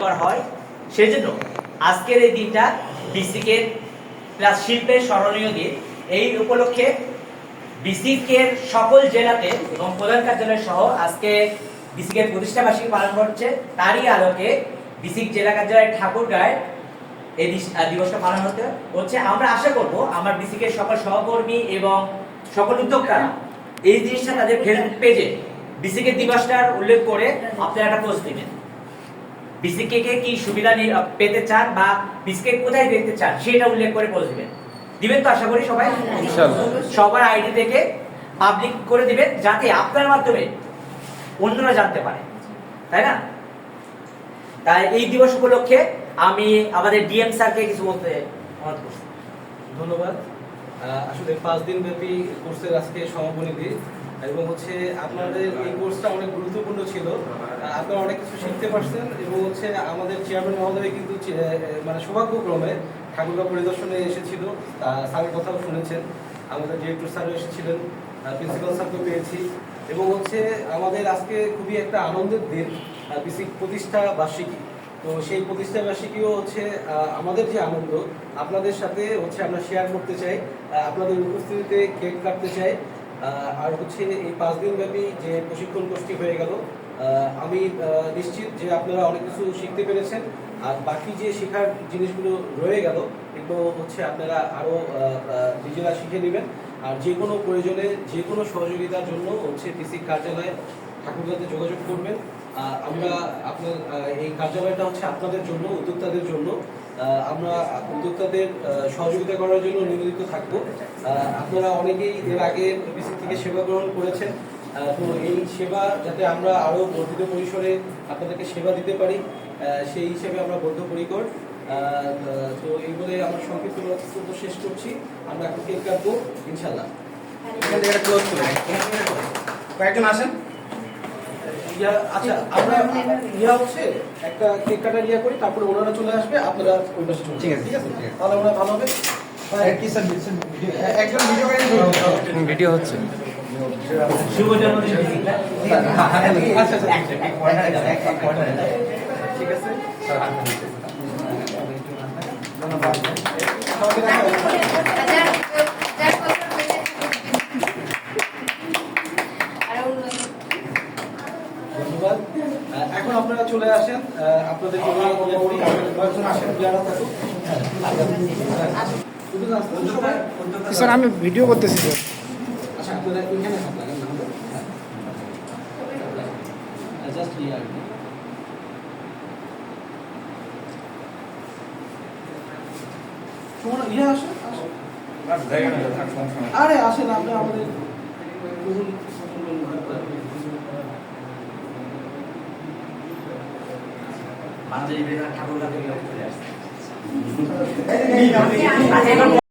কার্যকর হয়। সেজন্য আজকের এই দিনটা বিসিকের প্লাস শিল্পের স্মরণীয় দিন। এই উপলক্ষে বিসিকের সকল জেলাতে এবং প্রধান কার্যালয় সহ আজকে বিসিকের প্রতিষ্ঠাবার্ষিকী পালন করছে। তারই আলোকে বিসিক জেলা কার্যালয় ঠাকুরগাঁয় এই দিবসটা পালন হচ্ছে। আমরা আশা করব আমার বিসিকের সকল সহকর্মী এবং সকল উদ্যোক্তারা এই জিনিসটা তাদের ফেসবুক পেজে বিসিকের দিবসটার উল্লেখ করে আপনারা একটা পোস্ট দিবেন। বিসিকে কে কি সুবিধা পেতে চান বা বিসিকে কোথায় দেখতে চান সেটা উল্লেখ করে পোস্ট দিবেন তো আশা করি সবাই সবার আইডি থেকে পাবলিক করে দিবেন, যাতে আপনার মাধ্যমে অন্যরা জানতে পারে, তাই না? তাই এই দিবস উপলক্ষে আমি আমাদের ডিএম স্যারকে কিছু বলতে অনুরোধ করছি। ধন্যবাদ। আসলে 5 দিন ব্যাপী কোর্সের আজকে সমাপনী দিন এবং আপনাদের এই কোর্সটা অনেক গুরুত্বপূর্ণ ছিল। আপনারা অনেক কিছু শিখতে পারছেন এবং আমাদের চেয়ারম্যান মহোদয় কিন্তু মানে সৌভাগ্যক্রমে ঠাকুরগাঁও পরিদর্শনে এসেছিল, স্যারের কথাও শুনেছেন। আমাদের ডিরেক্টর স্যারও এসেছিলেন, প্রিন্সিপাল স্যারকেও পেয়েছি এবং আমাদের আজকে খুবই একটা আনন্দের দিন, বিসিক প্রতিষ্ঠা বার্ষিকী। তো সেই প্রতিষ্ঠা বার্ষিকীও আমাদের যে আনন্দ আপনাদের সাথে আমরা শেয়ার করতে চাই, আপনাদের উপস্থিতিতে কেক কাটতে চাই। আর এই 5 দিন ব্যাপী যে প্রশিক্ষণ কোর্সটি হয়ে গেল, আমি নিশ্চিত যে আপনারা অনেক কিছু শিখতে পেরেছেন। আর বাকি যে শেখার জিনিসগুলো রয়ে গেল এগুলো আপনারা আরও নিজেরা শিখে নেবেন। আর যে কোনো প্রয়োজনে যে কোনো সহযোগিতার জন্য বিসিক কার্যালয়ে ঠাকুরগাঁওতে যোগাযোগ করবেন। আমরা আপনার এই কার্যালয়টা আপনাদের জন্য, উদ্যোক্তাদের জন্য। আমরা উদ্যোক্তাদের সহযোগিতা করার জন্য নিবেদিত থাকবো। আপনারা অনেকেই এর আগে বিসিক থেকে সেবা গ্রহণ করেছেন, তো এই সেবা যাতে আমরা আরও বর্ধিত পরিসরে আপনাদেরকে সেবা দিতে পারি সেই হিসেবে আমরা বদ্ধপরিকর। তো এই বলে আমার সংক্ষিপ্ত বক্তব্য শেষ করছি। আমরা এখন কেক কাটবো ইনশাল্লাহ। কয়েকজন আসেন। আচ্ছা, আমরা একটা কেক কাটার করি, তারপরে ওনারা চলে আসবে, আপনারা ওই পাশে চলে। ঠিক আছে, তাহলে ওনারা ভালো হবে। একজন ভিডিও হচ্ছে। শুভ জন্মদিন বিসিক। আচ্ছা ঠিক আছে, ধন্যবাদ। ধন্যবাদ। এখন আপনারা চলে আসেন, আপনাদের স্যার আমি ভিডিও করতেছি স্যার। আচ্ছা, আপনারা এখানে থাকলেন জাস্ট আরে আসেন, আপনি আমাদের ঠাকুরগাঁও থেকে চলে আসছে।